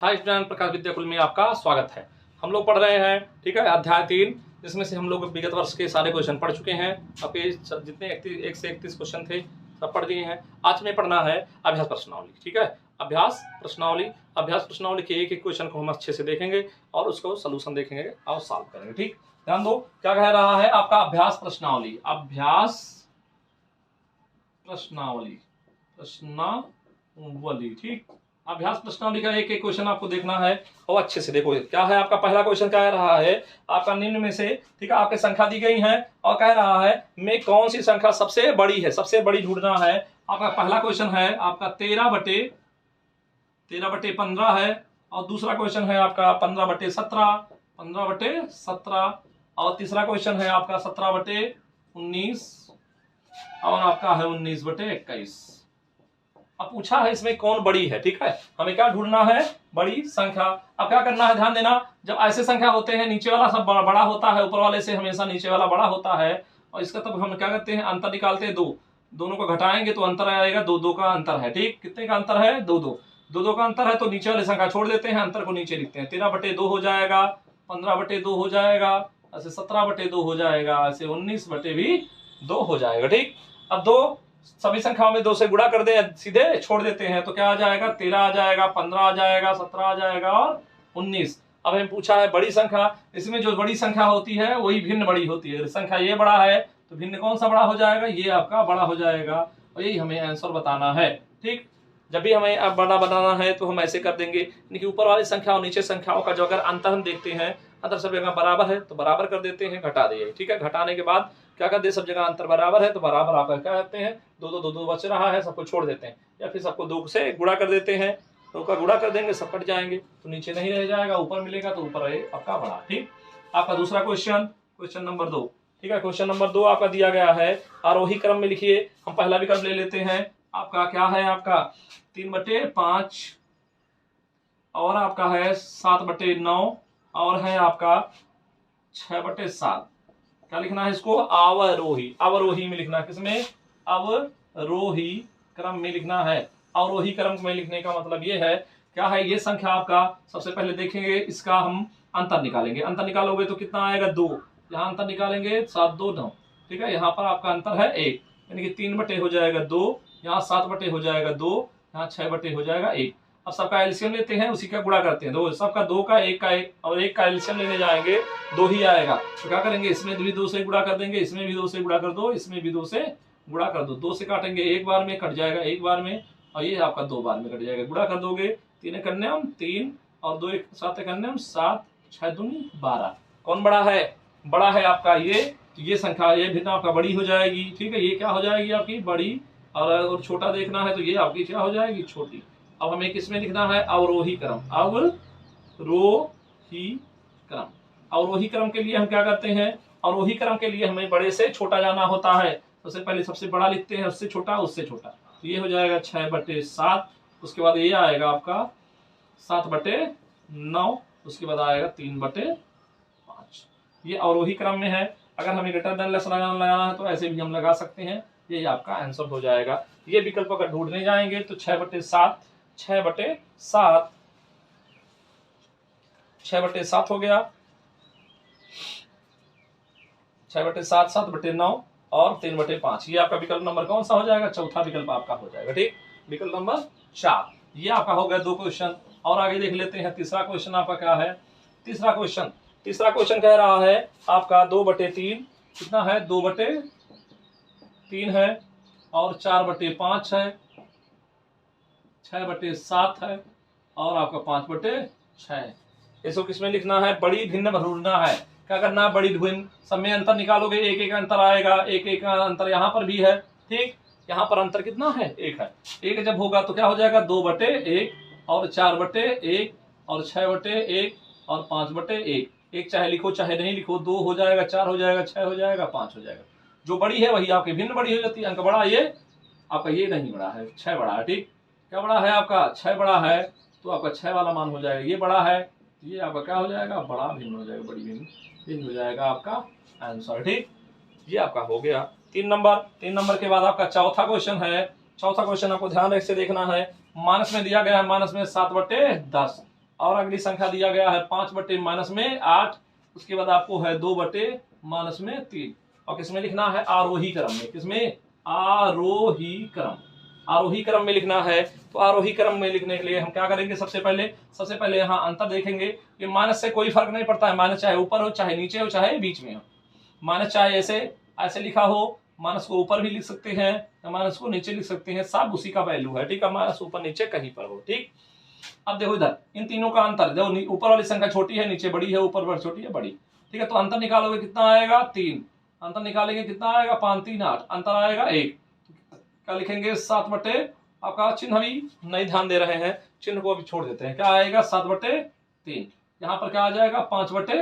Hi student, प्रकाश विद्याकुल में आपका स्वागत है। हम लोग पढ़ रहे हैं, ठीक है, अध्याय 3, जिसमें से हम लोग विगत वर्ष के सारे क्वेश्चन पढ़ चुके हैं। आपके जितने 1 से 31 क्वेश्चन थे सब पढ़ दिए हैं। आज में पढ़ना है अभ्यास प्रश्नावली, ठीक है। अभ्यास प्रश्नावली के एक क्वेश्चन को हम अच्छे से देखेंगे और उसको सोल्यूशन देखेंगे और सॉल्व करेंगे। ठीक, ध्यान दो क्या कह रहा है आपका अभ्यास प्रश्नावली। ठीक, अभ्यास प्रश्नावली का एक क्वेश्चन आपको देखना है और अच्छे से देखो क्या है। आपका पहला क्वेश्चन कह रहा है आपका निम्न में से, ठीक है, आपके संख्या दी गई है और कह रहा है में कौन सी संख्या सबसे बड़ी है, सबसे बड़ी ढूंढना है। आपका पहला क्वेश्चन है आपका 13/15 है और दूसरा क्वेश्चन है आपका 15/17 और तीसरा क्वेश्चन है आपका 17/19 और आपका है 19/21। अब पूछा है इसमें कौन बड़ी है, ठीक है। हमें क्या ढूंढना है, बड़ी संख्या। अब क्या करना है, ध्यान देना, जब ऐसे संख्या होते हैं नीचे वाला सब बड़ा होता है, ऊपर वाले से हमेशा नीचे वाला बड़ा होता है। और इसका तब हम क्या करते हैं, अंतर निकालते हैं। दोनों को घटाएंगे तो अंतर आएगा, दो का अंतर है। ठीक, कितने का अंतर है, दो का अंतर है तो नीचे वाली संख्या छोड़ देते हैं, अंतर को नीचे लिखते हैं। 13/2 हो जाएगा, 15/2 हो जाएगा, ऐसे 17/2 हो जाएगा, ऐसे 19/2 हो जाएगा। ठीक, अब सभी संख्याओं में 2 से गुणा कर दे, सीधे छोड़ देते हैं तो क्या आ जाएगा, 13 आ जाएगा, 15 आ जाएगा, 17 आ जाएगा और 19। अब हमें पूछा है बड़ी संख्या। इसमें जो बड़ी संख्या होती है वही भिन्न बड़ी होती है। संख्या ये बड़ा है तो भिन्न कौन सा बड़ा हो जाएगा, ये आपका बड़ा हो जाएगा। और यही हमें आंसर बताना है। ठीक, जब भी हमें अब बड़ा बनाना है तो हम ऐसे कर देंगे, यानी कि ऊपर वाली संख्या और नीचे संख्याओं का जो अगर अंतर हम देखते हैं, अंतर सब जगह बराबर है तो बराबर कर देते हैं, घटा दिए। ठीक है, घटाने के बाद क्या कर दे, सब जगह अंतर बराबर है तो बराबर आप क्या करते हैं, दो बच रहा है, सबको छोड़ देते हैं या फिर सबको 2 से गुणा कर देते हैं। 2 का गुणा कर देंगे, सब कट जाएंगे तो नीचे नहीं रह जाएगा, ऊपर मिलेगा तो ऊपर है आपका बड़ा। ठीक, आपका दूसरा क्वेश्चन नंबर 2, ठीक है। क्वेश्चन नंबर 2 आपका दिया गया है आरोही क्रम में लिखिए। हम पहला विकल्प ले लेते हैं। आपका क्या है, आपका 3/5 और आपका है 7/9 और है आपका 6/7। क्या लिखना है इसको, अवरोही में लिखना है। किसमें, अवरोही क्रम में लिखना है। अवरोही क्रम में लिखने का मतलब ये है, क्या है, ये संख्या आपका सबसे पहले देखेंगे, इसका हम अंतर निकालेंगे। अंतर निकालोगे तो कितना आएगा, 2। यहाँ अंतर निकालेंगे 7 2 9, ठीक है। यहाँ पर आपका अंतर है 1, यानी कि 3/2 हो जाएगा 2, यहाँ 7/2 हो जाएगा 2, यहाँ 6/2 हो जाएगा 1। अब सबका एलसीएम लेते हैं, उसी का गुणा करते हैं। 2 सबका 2 का 1 का 1 और 1 का एलसीएम लेने जाएंगे 2 ही आएगा। तो क्या करेंगे, इसमें भी 2 से गुणा कर देंगे, इसमें भी 2 से गुणा कर दो, इसमें भी 2 से गुणा कर दो। 2 से काटेंगे एक बार में, कट जाएगा एक बार में, और ये आपका 2 बार में कट जाएगा। गुणा कर दोगे 3 करने हम 3 और 2 7 करने हम 7, 6 दूनी 12। कौन बड़ा है, बड़ा है आपका ये संख्या, ये भिन्न आपका बड़ी हो जाएगी। ठीक है, ये क्या हो जाएगी आपकी बड़ी, और छोटा देखना है तो ये आपकी क्या हो जाएगी, छोटी। अब हमें किसमें लिखना है, अवरोही क्रम। अवरोही क्रम के लिए हम क्या करते हैं, अवरोही क्रम के लिए हमें बड़े से छोटा जाना होता है। सबसे पहले सबसे बड़ा लिखते हैं, उससे छोटा उससे छोटा, तो ये हो जाएगा 6/7। उसके बाद ये आएगा आपका 7/9, उसके बाद आएगा 3/5। ये अवरोही क्रम में है। अगर हमें ग्रेटर देन लेस लगाना है तो ऐसे भी हम लगा सकते हैं, ये आपका आंसर हो जाएगा। ये विकल्प अगर ढूंढने जाएंगे तो 6/7 6/7 हो गया, 6/7 7/9 और 3/5। ये आपका विकल्प नंबर कौन सा हो जाएगा, चौथा विकल्प आपका हो जाएगा। ठीक, विकल्प नंबर 4। ये आपका हो गया 2 क्वेश्चन। और आगे देख लेते हैं तीसरा क्वेश्चन आपका क्या है। तीसरा क्वेश्चन कह रहा है आपका 2/3 कितना है, 2/3 है और 4/5 है, 6/7 है और आपका 5/6 है। इसको किसमें लिखना है, बड़ी भिन्न ढूंढना है। क्या करना है, बड़ी भिन्न, सब में अंतर निकालोगे, एक अंतर आएगा, एक अंतर यहाँ पर भी है। ठीक, यहाँ पर अंतर कितना है, 1 है। 1 जब होगा तो क्या हो जाएगा, 2/1 और 4/1 और 6/1 और 5/1। 1 चाहे लिखो चाहे नहीं लिखो, 2 हो जाएगा, 4 हो जाएगा, 6 हो जाएगा, 5 हो जाएगा। जो बड़ी है वही आपकी भिन्न बड़ी हो जाती है। अंक बड़ा ये आपका, ये नहीं बड़ा है, 6 बड़ा है। ठीक, क्या बड़ा है आपका, 6 बड़ा है तो आपका 6 वाला मान हो जाएगा। ये बड़ा है, ये आपका क्या हो जाएगा, बड़ा भिन्न हो जाएगा, बड़ी भिन्न हो जाएगा आपका आंसर। ठीक, ये आपका हो गया 3 नंबर के बाद आपका चौथा क्वेश्चन है। चौथा क्वेश्चन आपको ध्यान से देखना है। मानस में दिया गया है, मानस में 7/10 और अगली संख्या दिया गया है 5 बटे माइनस में 8, उसके बाद आपको है 2 बटे माइनस में 3, और किसमें लिखना है, आरोही क्रम में। किसमें, आरोही क्रम, आरोही क्रम में लिखना है। तो आरोही क्रम में लिखने के लिए हम क्या करेंगे, सबसे पहले यहाँ अंतर देखेंगे कि माइनस से कोई फर्क नहीं पड़ता है, माइनस चाहे ऊपर हो, चाहे नीचे हो, चाहे बीच में हो। माइनस चाहे ऐसे लिखा हो, माइनस को ऊपर भी लिख सकते हैं या माइनस को नीचे लिख सकते हैं, सब उसी का वैल्यू है, ठीक है, माइनस ऊपर नीचे कहीं पर हो, ठीक। अब देखो इधर इन तीनों का अंतर, देखो ऊपर वाली संख्या छोटी है, नीचे बड़ी है, ऊपर वाली छोटी है, बड़ी, ठीक है। तो अंतर निकालोगे कितना आएगा, 3, अंतर निकालेंगे कितना आएगा, 5 3 8, अंतर आएगा 1। क्या लिखेंगे, 7 बटे, आपका चिन्ह अभी नहीं ध्यान दे रहे हैं, चिन्ह को अभी छोड़ देते हैं, क्या आएगा 7 बटे 3, यहाँ पर क्या आ जाएगा 5 बटे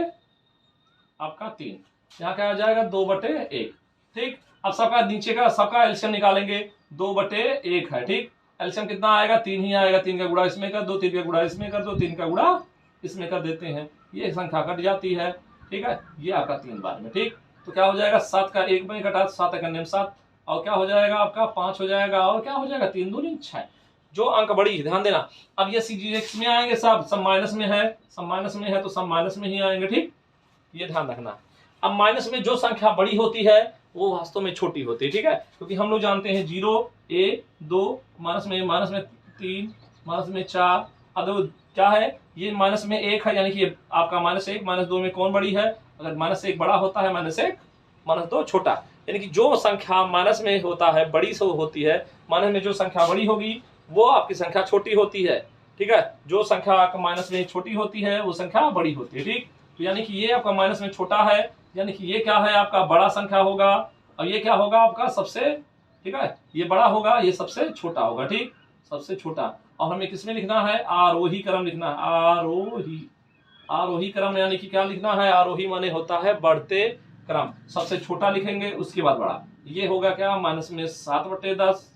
आपका 3, यहाँ क्या आ जाएगा 2 बटे 1, ठीक। अब सबका नीचे का सबका एलसीएम निकालेंगे, 2 बटे 1 है, ठीक। एलसीएम कितना आएगा, 3 ही आएगा, 3 का गुणा इसमें कर दो, 3 का गुणा इसमें कर दो, 3 का गुणा इसमें कर देते हैं, ये संख्या कट जाती है, ठीक है, ये आपका 3 बार में, ठीक। तो क्या हो जाएगा, 7 का 1 में कटा, 7 का 7, और क्या हो जाएगा आपका 5 हो जाएगा, और क्या हो जाएगा 3 दूनी 6, जो अंक बड़ी, ध्यान देना। अब ये CGX में आएंगे, सब माइनस में है, सब माइनस में है तो सब माइनस में ही आएंगे, ठीक, ये ध्यान रखना। अब माइनस में जो संख्या बड़ी होती है वो वास्तव में छोटी होती है, ठीक है, क्योंकि हम लोग जानते हैं 0 1 2 माइनस में 3 माइनस में 4, अब क्या है, ये माइनस में 1 है, यानी कि आपका -1 -2 में कौन बड़ी है, अगर -1 बड़ा होता है, -1 -2 छोटा, यानी कि जो संख्या माइनस में होता है बड़ी से होती है, माइनस में जो संख्या बड़ी होगी वो आपकी संख्या छोटी होती है, ठीक है, जो संख्या माइनस में छोटी होती है वो संख्या बड़ी होती है, ठीक। तो यानी कि ये आपका माइनस में छोटा है, यानी कि ये क्या है आपका बड़ा संख्या होगा, और ये क्या होगा आपका सबसे, ठीक है, ये बड़ा होगा, ये सबसे छोटा होगा, ठीक, सबसे छोटा। और हमें किसमें लिखना है, आरोही क्रम लिखना है, आरोही क्रम, यानी कि क्या लिखना है, आरोही माने होता है बढ़ते क्रम, सबसे छोटा लिखेंगे उसके बाद बड़ा, ये होगा क्या माइनस में 7 बटे 10,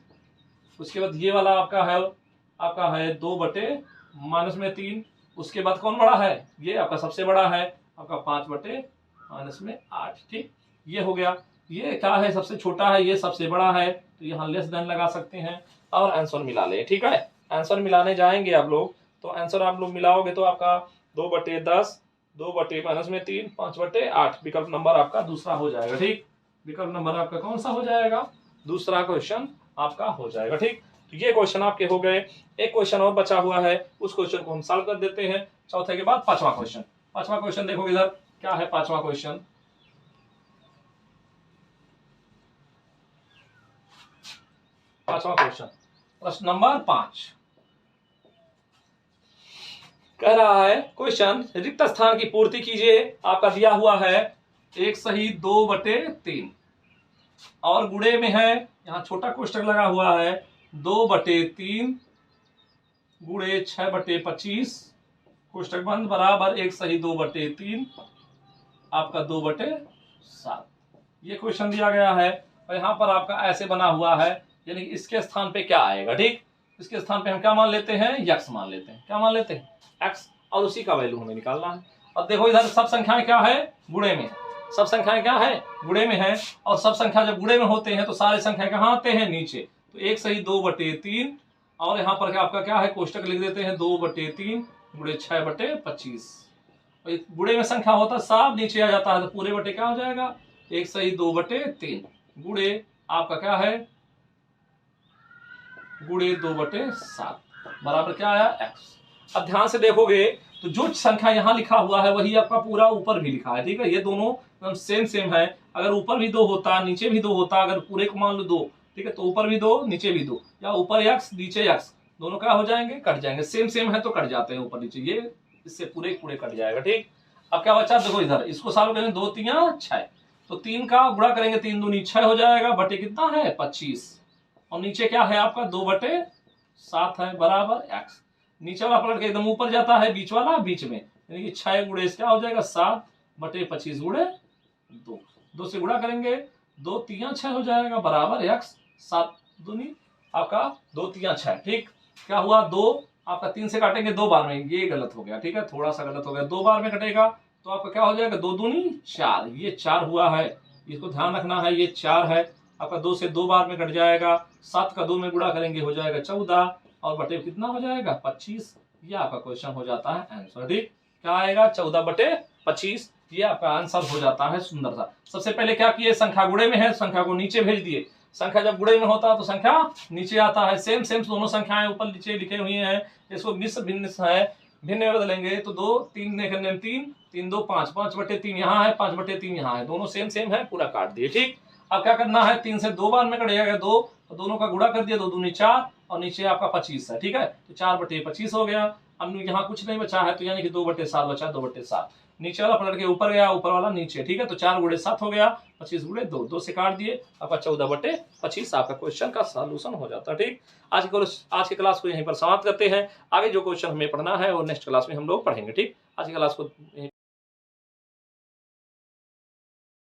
उसके बाद ये वाला आपका है 2 बटे माइनस में 3, उसके बाद कौन बड़ा है, ये आपका सबसे बड़ा है आपका 5 बटे माइनस में 8, ठीक, ये हो गया। ये क्या है, सबसे छोटा है, ये सबसे बड़ा है, तो यहाँ लेस देन लगा सकते हैं और आंसर मिला ले, ठीक है। आंसर मिलाने जाएंगे आप लोग, तो आंसर आप लोग मिलाओगे तो आपका 2 बटे 10 2 बटे माइनस में 3 5 बटे 8, विकल्प नंबर आपका दूसरा हो जाएगा, ठीक, विकल्प नंबर आपका कौन सा हो जाएगा, दूसरा क्वेश्चन आपका हो जाएगा, ठीक। तो ये क्वेश्चन आपके हो गए। एक क्वेश्चन और बचा हुआ है, उस क्वेश्चन को हम सॉल्व कर देते हैं, चौथे के बाद पांचवा क्वेश्चन देखो इधर क्या है, पांचवा क्वेश्चन प्रश्न नंबर 5 कह रहा है, क्वेश्चन रिक्त स्थान की पूर्ति कीजिए, आपका दिया हुआ है 1 सही 2 बटे 3, और गुणे में है, यहाँ छोटा कोष्टक लगा हुआ है, 2 बटे 3 गुणे 6 बटे 25 कोष्टक बंद बराबर 1 सही 2 बटे 3 आपका 2 बटे 7, ये क्वेश्चन दिया गया है, और यहाँ पर आपका ऐसे बना हुआ है, यानी इसके स्थान पे क्या आएगा, ठीक, इसके स्थान पे हम क्या मान लेते हैं, यक्स मान लेते हैं, क्या मान लेते हैं, एक्स, और उसी का वैल्यू हमें निकालना है। अब देखो इधर सब संख्याएं क्या है, गुणे में, सब संख्याएं क्या है, गुणे में है, और सब संख्या जब गुणे में होते हैं तो सारे संख्या कहाँ आते हैं, नीचे, तो 1 सही 2 बटे 3, और यहाँ पर आपका क्या है, कोष्टक लिख देते हैं 2 बटे 3 गुणे 6 बटे 25, गुणे में संख्या होता है सब नीचे आ जाता है, तो पूरे बटे क्या हो जाएगा, 1 सही 2 बटे 3 गुणे आपका क्या है, गुणे 2 बटे 7 बराबर क्या आया, एक्स। अब ध्यान से देखोगे तो जो संख्या यहाँ लिखा हुआ है वही आपका पूरा ऊपर भी लिखा है, ठीक है, ये दोनों सेम है, अगर ऊपर भी 2 होता नीचे भी 2 होता, अगर पूरे को मान लो 2, ठीक है, तो ऊपर भी 2 नीचे भी 2, या ऊपर एक्स नीचे एक्स, दोनों क्या हो जाएंगे, कट जाएंगे, सेम है तो कट जाते हैं ऊपर नीचे, ये इससे पूरे कट जाएगा, ठीक। अब क्या बचा, देखो इधर इसको सॉल्व करेंगे, 2 3 6, तो 3 का गुणा करेंगे, 3 दूनी 6 हो जाएगा, बटे कितना है 25, और नीचे क्या है आपका 2 बटे 7 है बराबर एक्स, नीचे वाला पलट के एकदम ऊपर जाता है, बीच वाला बीच में, यानी कि 6 गुणे क्या हो जाएगा 7 बटे 25 गुणे 2 से गुणा करेंगे, 2 3 6 हो जाएगा बराबर एक्स, 7 दूनी आपका 2 3 6, ठीक। क्या हुआ 2 आपका 3 से काटेंगे 2 बार में, ये गलत हो गया, ठीक है, थोड़ा सा गलत हो गया, 2 बार में कटेगा तो आपका क्या हो जाएगा, 2 दूनी 4, ये 4 हुआ है, इसको ध्यान रखना है, ये 4 है आपका, 2 से 2 बार में कट जाएगा, 7 का 2 में गुणा करेंगे हो जाएगा 14, और बटे कितना हो जाएगा 25, ये आपका क्वेश्चन हो जाता है आंसर। ठीक, क्या आएगा 14/25, ये आपका आंसर हो जाता है। सुंदर सा। सबसे पहले क्या किए, संख्या गुणे में है, संख्या को नीचे भेज दिए। संख्या जब गुणे में होता है तो संख्या नीचे आता है। सेम सेम दोनों संख्याएं ऊपर नीचे लिखे हुए हैं, इसको मिश्र भिन्न है, भिन्न में बदलेंगे तो 2 3 देखने 3 3 2 5, 5/3 यहाँ है, 5/3 यहाँ है, दोनों सेम सेम है, पूरा काट दिए। ठीक, अब क्या करना है, 3 से 2 बार में कटेगा 2, दोनों का गुणा कर दिया, 2 दूनी 4 और नीचे आपका 25 है। ठीक है, तो 4/25 हो गया। अब यहाँ कुछ नहीं बचा है, तो यानी कि 2/7 बचा, 2/7 नीचे वाला पलट के ऊपर गया, ऊपर वाला नीचे। ठीक है, तो 4 × 7 हो गया, 25 × 2, 2 से काट दिए, आपका 14/25 आपका क्वेश्चन का सॉल्यूशन हो जाता है। ठीक, आज की क्लास को यहीं पर समाप्त करते हैं। आगे जो क्वेश्चन हमें पढ़ना है वो नेक्स्ट क्लास में हम लोग पढ़ेंगे। ठीक, आज की क्लास को